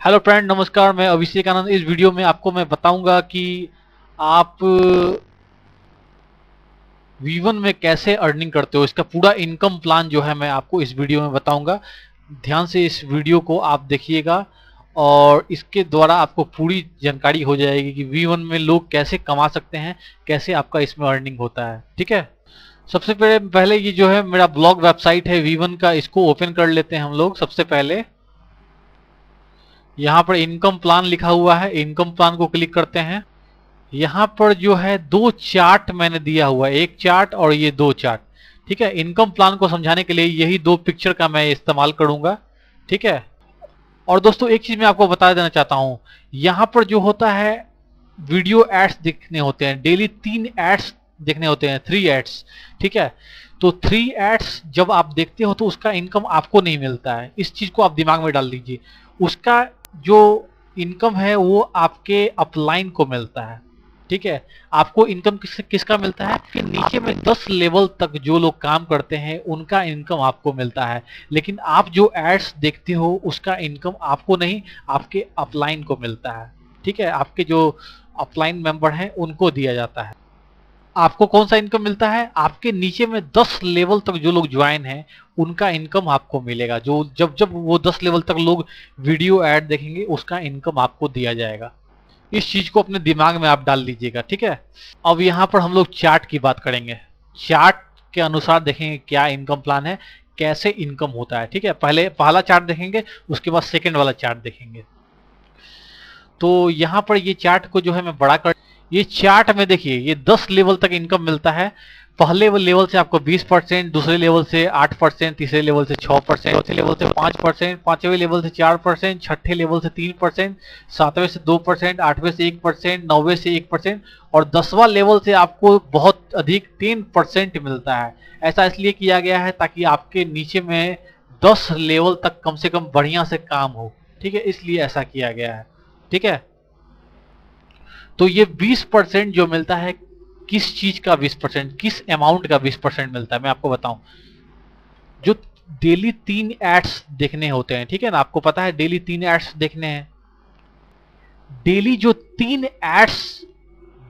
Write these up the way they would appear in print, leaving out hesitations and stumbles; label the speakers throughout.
Speaker 1: Hello friend, नमस्कार। मैं अभिषेक आनंद। इस वीडियो में आपको मैं बताऊंगा कि आप V1 में कैसे अर्निंग करते हो। इसका पूरा इनकम प्लान जो है मैं आपको इस वीडियो में बताऊंगा। ध्यान से इस वीडियो को आप देखिएगा और इसके द्वारा आपको पूरी जानकारी हो जाएगी कि V1 में लोग कैसे कमा सकते हैं, कैसे आपका इसमें अर्निंग होता है। ठीक है, सबसे पहले ये जो है मेरा ब्लॉग वेबसाइट है V1 का, इसको ओपन कर लेते हैं हम लोग। सबसे पहले यहाँ पर इनकम प्लान लिखा हुआ है, इनकम प्लान को क्लिक करते हैं। यहाँ पर जो है दो चार्ट मैंने दिया हुआ है, एक चार्ट और ये दो चार्ट। ठीक है, इनकम प्लान को समझाने के लिए यही दो पिक्चर का मैं इस्तेमाल करूंगा। ठीक है, और दोस्तों एक चीज मैं आपको बता देना चाहता हूं, यहाँ पर जो होता है वीडियो एड्स दिखने होते हैं, डेली 3 एड्स देखने होते हैं, 3 एड्स। ठीक है, तो 3 एड्स जब आप देखते हो तो उसका इनकम आपको नहीं मिलता है। इस चीज को आप दिमाग में डाल दीजिए। उसका जो इनकम है वो आपके अपलाइन को मिलता है। ठीक है, आपको इनकम किसका मिलता है कि नीचे में 10 लेवल तक जो लोग काम करते हैं उनका इनकम आपको मिलता है। लेकिन आप जो एड्स देखते हो उसका इनकम आपको नहीं, आपके अपलाइन को मिलता है। ठीक है, आपके जो अपलाइन मेंबर हैं उनको दिया जाता है। आपको कौन सा इनकम मिलता है? आपके नीचे में 10 लेवल तक जो लोग ज्वाइन हैं उनका इनकम आपको मिलेगा। जो जब जब वो 10 लेवल तक लोग वीडियो ऐड देखेंगे उसका इनकम आपको दिया जाएगा। इस चीज को अपने दिमाग में आप डाल लीजिएगा। ठीक है, अब यहाँ पर हम लोग चार्ट की बात करेंगे। चार्ट के अनुसार देखेंगे क्या इनकम प्लान है, कैसे इनकम होता है। ठीक है, पहले पहला चार्ट देखेंगे, उसके बाद सेकंड वाला चार्ट देखेंगे। तो यहाँ पर ये चार्ट को जो है मैं बड़ा कर, ये चार्ट में देखिए ये 10 लेवल तक इनकम मिलता है। पहले लेवल से आपको 20%, दूसरे लेवल से 8%, तीसरे लेवल से 6%, चौथे लेवल से 5%, पांचवें लेवल से 4%, छठे लेवल से 3%, सातवें से 2%, आठवें से 1%, नौवें से 1% और 10वां लेवल से आपको बहुत अधिक 10% मिलता है। ऐसा इसलिए किया गया है ताकि आपके नीचे में 10 लेवल तक कम से कम बढ़िया से काम हो। ठीक है, इसलिए ऐसा किया गया है। ठीक है, तो ये 20% जो मिलता है, किस चीज का 20%, किस अमाउंट का 20% मिलता है मैं आपको बताऊं। जो डेली 3 एड्स देखने होते हैं, ठीक है ना, आपको पता है डेली 3 एड्स देखने हैं। डेली जो 3 एड्स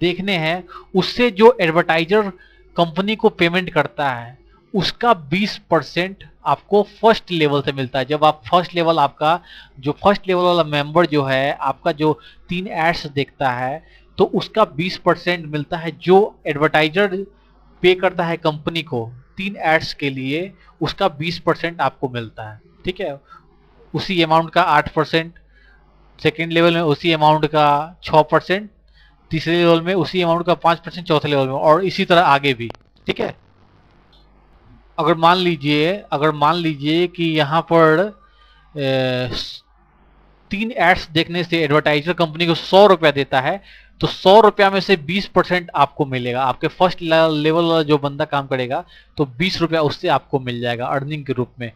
Speaker 1: देखने हैं उससे जो एडवर्टाइजर कंपनी को पेमेंट करता है उसका 20% आपको फर्स्ट लेवल से मिलता है। जब आप फर्स्ट लेवल, आपका जो फर्स्ट लेवल वाला मेंबर जो है, आपका जो 3 एड्स देखता है तो उसका 20% मिलता है। जो एडवर्टाइजर पे करता है कंपनी को 3 एड्स के लिए, उसका 20% आपको मिलता है। ठीक है, उसी अमाउंट का 8%, सेकेंड लेवल में उसी अमाउंट का 6%, तीसरे लेवल में उसी अमाउंट का 5%, चौथे लेवल में, और इसी तरह आगे भी। ठीक है, अगर मान लीजिए कि यहाँ पर 3 एड्स देखने से एडवर्टाइजर कंपनी को 100 रुपया देता है तो 100 रुपया में से 20% आपको मिलेगा। आपके फर्स्ट लेवल वाला जो बंदा काम करेगा तो 20 रुपया उससे आपको मिल जाएगा अर्निंग के रूप में।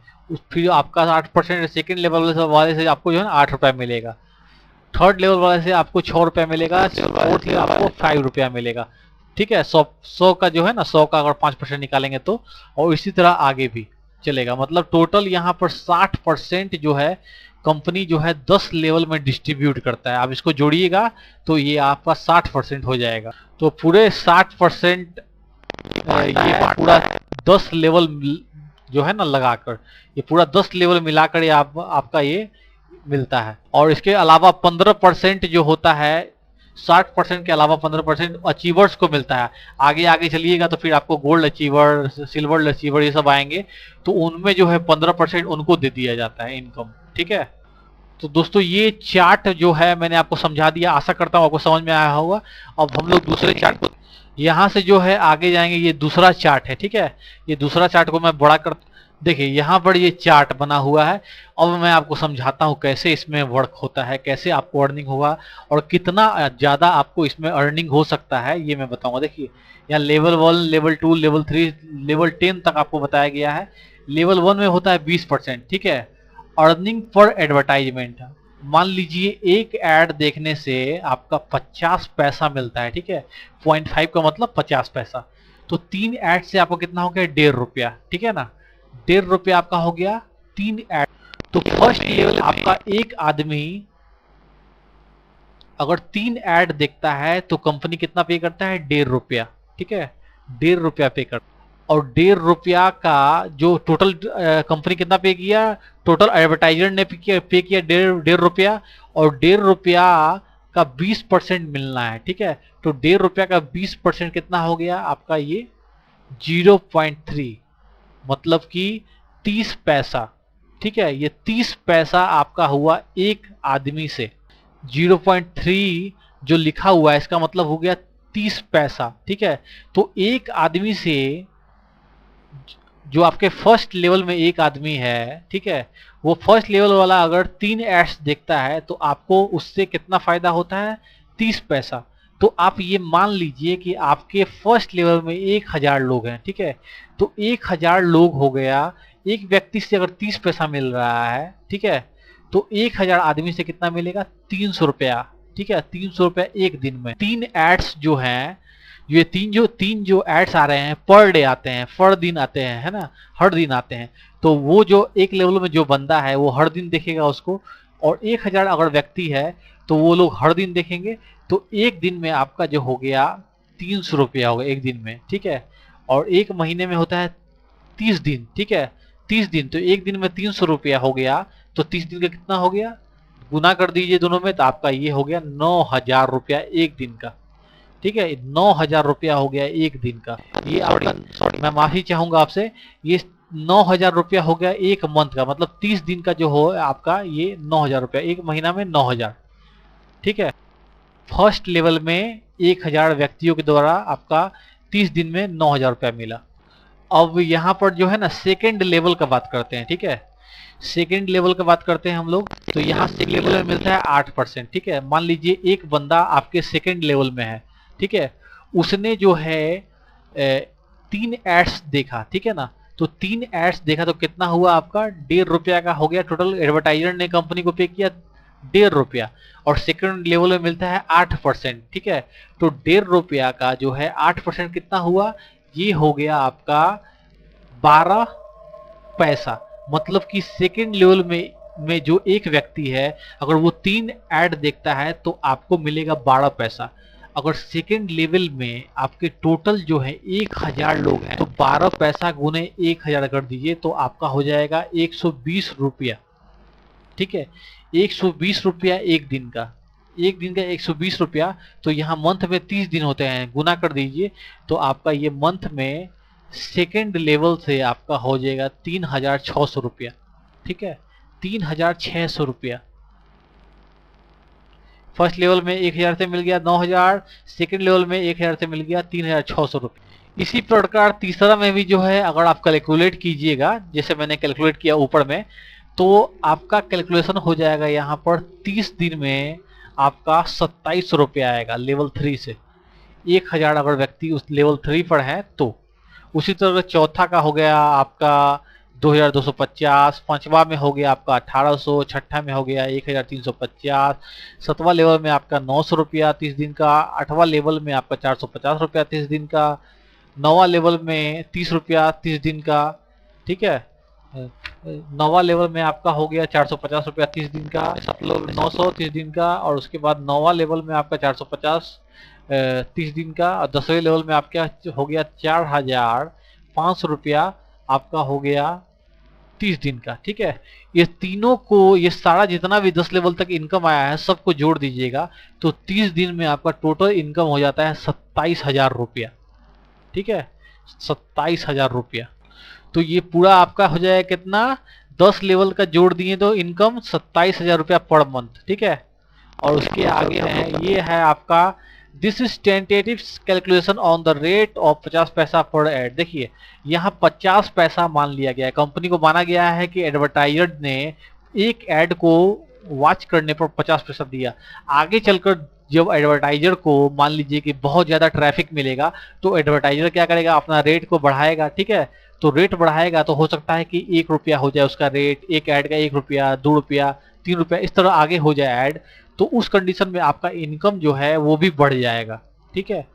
Speaker 1: फिर आपका 8%, सेकेंड लेवल वाले से आपको जो है ना 8 रुपया मिलेगा, थर्ड लेवल वाले से आपको 6 रुपया मिलेगा, फोर्थ से आपको 5 रुपया मिलेगा। ठीक है, 100 का जो है ना, 100 का अगर 5% निकालेंगे तो, और इसी तरह आगे भी चलेगा। मतलब टोटल यहाँ पर 60% जो है कंपनी जो है 10 लेवल में डिस्ट्रीब्यूट करता है। आप इसको जोड़िएगा तो ये आपका 60% हो जाएगा। तो पूरे 60% ये पूरा 10 लेवल जो है ना लगाकर, ये पूरा 10 लेवल मिलाकर ये आपका ये मिलता है। और इसके अलावा 15% जो होता है, 60% के अलावा 15% अचीवर्स को मिलता है। आगे आगे चलिएगा तो फिर आपको गोल्ड अचीवर, सिल्वर अचीवर ये सब आएंगे, तो उनमें जो है 15% उनको दे दिया जाता है इनकम। ठीक है, तो दोस्तों ये चार्ट जो है मैंने आपको समझा दिया, आशा करता हूँ आपको समझ में आया होगा। अब हम लोग दूसरे चार्ट को, यहाँ से जो है आगे जाएंगे। ये दूसरा चार्ट है। ठीक है, ये दूसरा चार्ट को मैं बड़ा कर, देखिए यहाँ पर ये चार्ट बना हुआ है। अब मैं आपको समझाता हूँ कैसे इसमें वर्क होता है, कैसे आपको अर्निंग होगा और कितना ज़्यादा आपको इसमें अर्निंग हो सकता है, ये मैं बताऊंगा। देखिए यहाँ लेवल 1, लेवल 2, लेवल 3, लेवल 10 तक आपको बताया गया है। लेवल 1 में होता है 20%। ठीक है, अर्निंग पर एडवर्टाइजमेंट, मान लीजिए एक ऐड देखने से आपका 50 पैसा मिलता है। ठीक है, 0.5 का मतलब 50 पैसा, तो 3 ऐड से आपको कितना हो गया? 1.5 रुपया। ठीक है ना, 1.5 रुपया आपका हो गया 3 ऐड। तो फर्स्ट लेवल आपका एक आदमी अगर 3 ऐड देखता है तो कंपनी कितना पे करता है, 1.5 रुपया। ठीक है, 1.5 रुपया पे करता है। और 1.5 रुपया का जो टोटल कंपनी कितना पे किया, टोटल एडवर्टाइजर ने पे किया 1.5 रुपया, और 1.5 रुपया का 20% मिलना है। ठीक है, तो 1.5 रुपया का 20% कितना हो गया आपका, ये 0.3, मतलब कि 30 पैसा। ठीक है, ये 30 पैसा आपका हुआ एक आदमी से। 0.3 जो लिखा हुआ है इसका मतलब हो गया 30 पैसा। ठीक है, तो एक आदमी से, जो आपके फर्स्ट लेवल में एक आदमी है, ठीक है, वो फर्स्ट लेवल वाला अगर 3 एड्स देखता है तो आपको उससे कितना फायदा होता है, 30 पैसा। तो आप ये मान लीजिए कि आपके फर्स्ट लेवल में 1000 लोग हैं। ठीक है, तो 1000 लोग हो गया, एक व्यक्ति से अगर 30 पैसा मिल रहा है, ठीक है, तो 1000 आदमी से कितना मिलेगा, 300 रुपया। ठीक है, 300 रुपया एक दिन में। 3 एड्स जो हैं, ये तीन जो एड्स आ रहे हैं पर डे आते हैं, पर दिन आते हैं, है ना, हर दिन आते हैं। तो वो जो एक लेवल में जो बंदा है वो हर दिन देखेगा उसको, और 1000 अगर व्यक्ति है तो वो लोग हर दिन देखेंगे। तो एक दिन में आपका जो हो गया 300 रुपया होगा एक दिन में। ठीक है, और एक महीने में होता है 30 दिन। ठीक है, 30 दिन, तो एक दिन में 300 रुपया हो गया, तो 30 दिन का कितना हो गया, गुना कर दीजिए दोनों में, तो आपका ये हो गया 9000 रुपया एक दिन का। ठीक है, 9000 रुपया हो गया एक दिन का। ये आपका, मैं माफी चाहूंगा आपसे, ये 9000 रुपया हो गया एक मंथ का, मतलब 30 दिन का जो हो आपका ये 9000 रुपया, एक महीना में 9000। ठीक है, फर्स्ट लेवल में 1000 व्यक्तियों के द्वारा आपका 30 दिन में 9000 रुपया मिला। अब यहाँ पर जो है ना सेकेंड लेवल का बात करते हैं। ठीक है, सेकेंड लेवल का बात करते हैं हम लोग, तो यहाँ सेकेंड लेवल में मिलता है 8%। ठीक है, मान लीजिए एक बंदा आपके सेकेंड लेवल में है। ठीक है, उसने जो है 3 एड्स देखा। ठीक है ना, तो 3 एड्स देखा तो कितना हुआ आपका, 1.5 रुपया का हो गया। टोटल एडवर्टाइजर ने कंपनी को पे किया 1.5 रुपया, और सेकंड लेवल में मिलता है 8%। ठीक है, तो 1.5 रुपया का जो है 8% कितना हुआ, ये हो गया आपका 12 पैसा। मतलब कि सेकंड लेवल में जो एक व्यक्ति है अगर वो 3 ऐड देखता है तो आपको मिलेगा 12 पैसा। अगर सेकेंड लेवल में आपके टोटल जो है 1000 लोग हैं तो 12 पैसा गुने 1000 कर दीजिए तो आपका हो जाएगा 120 रुपया। ठीक है, 120 रुपया एक दिन का, एक दिन का 120 रुपया। तो यहाँ मंथ में 30 दिन होते हैं, गुना कर दीजिए तो आपका ये मंथ में सेकेंड लेवल से आपका हो जाएगा 3600 रुपया। ठीक है, 3600 रुपया। फर्स्ट लेवल में 1000 से मिल गया 9000, सेकेंड लेवल में 1000 से मिल गया 3600 रुपये। इसी प्रकार तीसरा में भी जो है अगर आप कैलकुलेट कीजिएगा, जैसे मैंने कैलकुलेट किया ऊपर में, तो आपका कैलकुलेशन हो जाएगा यहाँ पर 30 दिन में आपका 27 रुपये आएगा लेवल 3 से। 1000 अगर व्यक्ति उस लेवल 3 पर है तो। उसी तरह चौथा का हो गया आपका 2250, पांचवा में हो गया आपका 1800, छठा में हो गया 1350, सातवां लेवल में आपका 900 रुपया 30 दिन का, आठवां लेवल में आपका 450 रुपया 30 दिन का, नौवां लेवल में 30 रुपया 30 दिन का। ठीक है, नौवां लेवल में आपका हो गया 450 रुपया 30 दिन का, 900 30 दिन का, और उसके बाद नौवां लेवल में आपका 450 30 दिन का, और 10वें लेवल में आपका हो गया 4500 रुपया आपका हो गया 30 दिन का। ठीक है, ये तीनों को, ये सारा जितना भी 10 लेवल तक इनकम आया है सबको जोड़ दीजिएगा तो 30 दिन में आपका टोटल इनकम हो जाता है 27,000 रुपया। ठीक है, 27,000 रुपया। तो ये पूरा आपका हो जाएगा कितना, 10 लेवल का जोड़ दिए तो इनकम 27,000 रुपया पर मंथ। ठीक है, और उसके आगे है, ये है आपका this is tentative calculation on the rate of 50 पैसा पर एड। देखिए यहाँ 50 पैसा मान लिया गया है, कंपनी को माना गया है कि एडवर्टाइजर ने एक ऐड को वॉच करने पर 50 पैसा दिया। आगे चलकर जब एडवर्टाइजर को मान लीजिए कि बहुत ज़्यादा ट्रैफिक मिलेगा तो एडवर्टाइजर क्या करेगा, अपना रेट को बढ़ाएगा। ठीक है, तो रेट बढ़ाएगा तो हो सकता है कि 1 रुपया हो जाए उसका रेट, एक ऐड का 1 रुपया, 2 रुपया, 3 रुपया, इस तरह आगे हो जाए ऐड। तो उस कंडीशन में आपका इनकम जो है वो भी बढ़ जाएगा। ठीक है,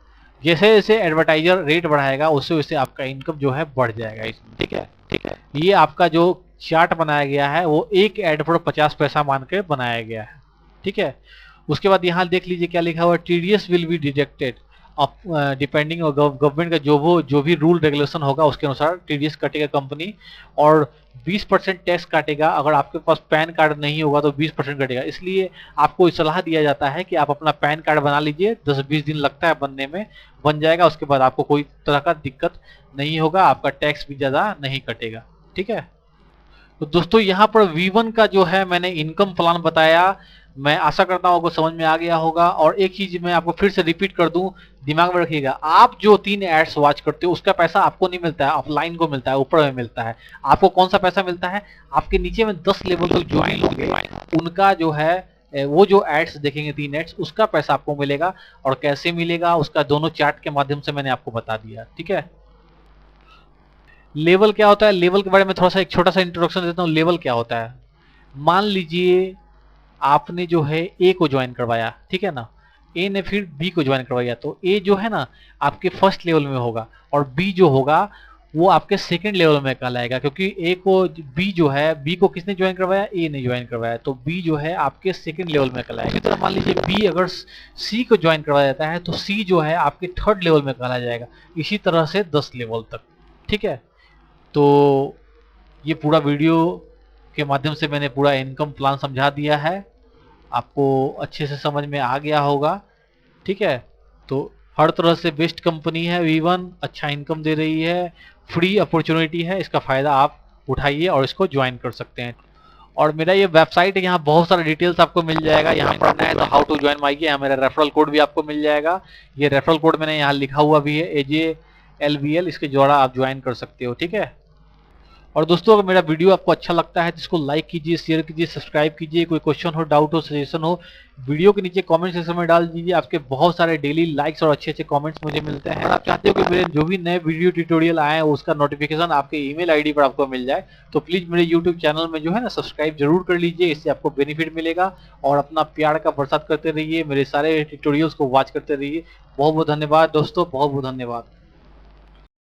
Speaker 1: जैसे जैसे एडवर्टाइजर रेट बढ़ाएगा उससे वैसे आपका इनकम जो है बढ़ जाएगा इसमें। ठीक है, ठीक है, ये आपका जो चार्ट बनाया गया है वो एक ऐड पर 50 पैसा मान के बनाया गया है। ठीक है, उसके बाद यहाँ देख लीजिए क्या लिखा हुआ है, TDS will be deducted depending government का जो भी रूल रेगुलेशन होगा उसके अनुसार टीडीएस कटेगा कंपनी, और 20% टैक्स काटेगा। अगर आपके पास पैन कार्ड नहीं होगा तो 20% कटेगा। इसलिए आपको सलाह दिया जाता है कि आप अपना पैन कार्ड बना लीजिए, 10-20 दिन लगता है बनने में, बन जाएगा। उसके बाद आपको कोई तरह का दिक्कत नहीं होगा, आपका टैक्स भी ज़्यादा नहीं कटेगा। ठीक है, तो दोस्तों यहाँ पर V1 का जो है मैंने इनकम प्लान बताया, मैं आशा करता हूँ आपको समझ में आ गया होगा। और एक चीज मैं आपको फिर से रिपीट कर दूं, दिमाग में रखिएगा, आप जो 3 एड्स वॉच करते हो उसका पैसा आपको नहीं मिलता है, ऑफलाइन को मिलता है, ऊपर में मिलता है। आपको कौन सा पैसा मिलता है, आपके नीचे में 10 लेवल तक जो होंगे उनका जो है वो जो एड्स देखेंगे 3 एड्स, उसका पैसा आपको मिलेगा। और कैसे मिलेगा उसका दोनों चार्ट के माध्यम से मैंने आपको बता दिया। ठीक है, लेवल क्या होता है, लेवल के बारे में थोड़ा सा एक छोटा सा इंट्रोडक्शन देता हूँ। लेवल क्या होता है, मान लीजिए आपने जो है ए को ज्वाइन करवाया, ठीक है ना, ए ने फिर बी को ज्वाइन करवाया, तो ए जो है ना आपके फर्स्ट लेवल में होगा और बी जो होगा वो आपके सेकंड लेवल में कहलाएगा, क्योंकि ए को बी जो है, बी को किसने ज्वाइन करवाया, ए ने ज्वाइन करवाया, तो बी जो है आपके सेकंड लेवल में कहलाएगा। इसी तरह मान लीजिए बी अगर सी को ज्वाइन करवाया जाता है तो सी जो है आपके थर्ड लेवल में कहलाया जाएगा। इसी तरह से 10 लेवल तक। ठीक है, तो ये पूरा वीडियो के माध्यम से मैंने पूरा इनकम प्लान समझा दिया है, आपको अच्छे से समझ में आ गया होगा। ठीक है, तो हर तरह से बेस्ट कंपनी है V1, अच्छा इनकम दे रही है, फ्री अपॉर्चुनिटी है, इसका फ़ायदा आप उठाइए और इसको ज्वाइन कर सकते हैं। और मेरा ये वेबसाइट है, यहाँ बहुत सारा डिटेल्स आपको मिल जाएगा। यहाँ पढ़ना है तो हाउ टू ज्वाइन माई, यहाँ मेरा रेफरल कोड भी आपको मिल जाएगा। ये रेफरल कोड मैंने यहाँ लिखा हुआ भी है, AJLVL, इसके द्वारा आप ज्वाइन कर सकते हो। ठीक है, और दोस्तों अगर मेरा वीडियो आपको अच्छा लगता है तो इसको लाइक कीजिए, शेयर कीजिए, सब्सक्राइब कीजिए। कोई क्वेश्चन हो, डाउट हो, सजेशन हो, वीडियो के नीचे कमेंट सेक्शन में डाल दीजिए। आपके बहुत सारे डेली लाइक्स और अच्छे अच्छे कमेंट्स मुझे मिलते हैं। अगर आप चाहते हो कि मेरे जो भी नए वीडियो ट्यूटोरियल आए हैं उसका नोटिफिकेशन आपके ईमेल आईडी पर आपको मिल जाए, तो प्लीज़ मेरे यूट्यूब चैनल में जो है ना सब्सक्राइब जरूर कर लीजिए, इससे आपको बेनिफिट मिलेगा। और अपना प्यार का बरसात करते रहिए, मेरे सारे ट्यूटोरियल्स को वॉच करते रहिए। बहुत बहुत धन्यवाद दोस्तों, बहुत बहुत धन्यवाद।